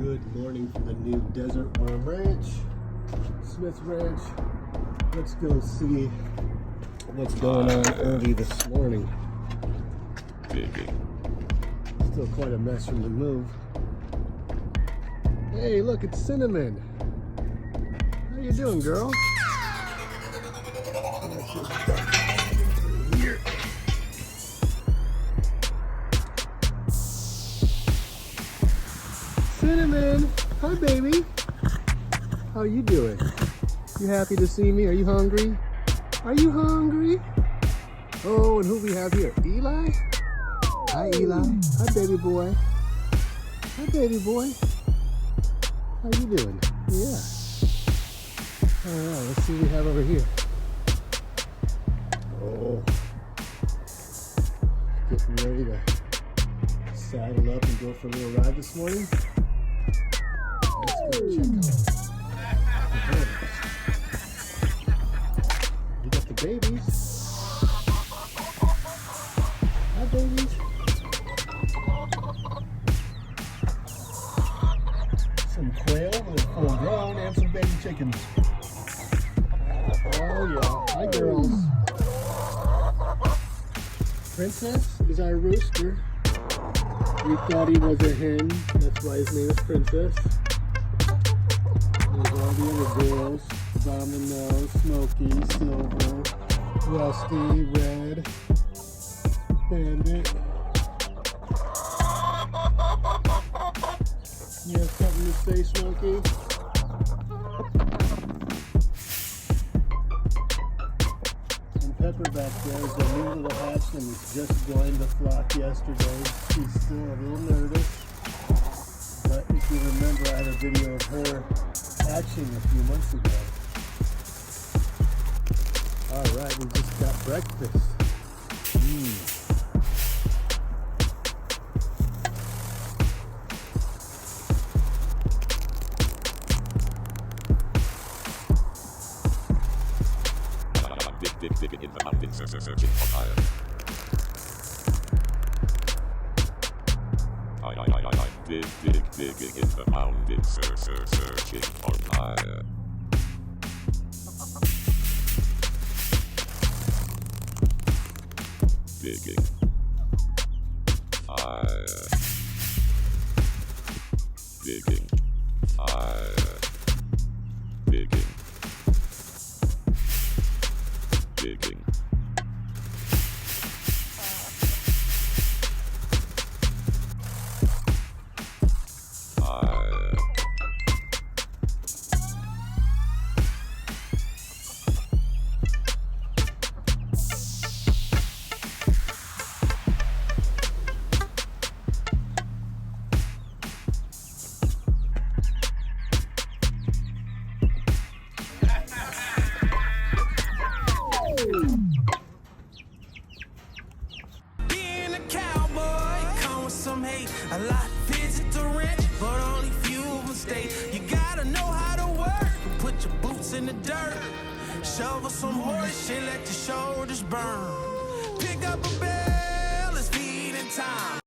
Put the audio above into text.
Good morning from the new DesertWorm Ranch, Smith Ranch. Let's go see what's going on early this morning. Still quite a mess from the move. Hey, look, it's Cinnamon. How you doing, girl? Here. Cinnamon, hi baby. How you doing? You happy to see me? Are you hungry? Are you hungry? Oh, and who we have here? Eli? Hi Eli. Hi baby boy. Hi baby boy. How you doing? Yeah. Alright, let's see what we have over here. Oh. Getting ready to saddle up and go for a little ride this morning. Let's go check out the birds. We got the babies. Hi babies. Some quail, they're full grown, and some baby chickens. Oh yeah, hi girls. Princess is our rooster. We thought he was a hen, that's why his name is Princess. There's all the other girls. Domino, Smokey, Silver, Rusty, Red, Bandit. You have something to say, Smokey? And Pepper back there is a new little hatchling who's just joined the flock yesterday. She's still a little nervous. But if you remember, I had a video of her hatching a few months ago. Alright, we just got breakfast. Digging in the mountains, searching for fire. Digging in the mountains, searching for fire. Digging fire. Digging fire. Digging. Digging. Fire. Being a cowboy come with some hate. A lot visit the ranch, but only few of them stay. You gotta know how to work and put your boots in the dirt. Shovel some horse shit, let your shoulders burn. Pick up a bell, it's feeding time.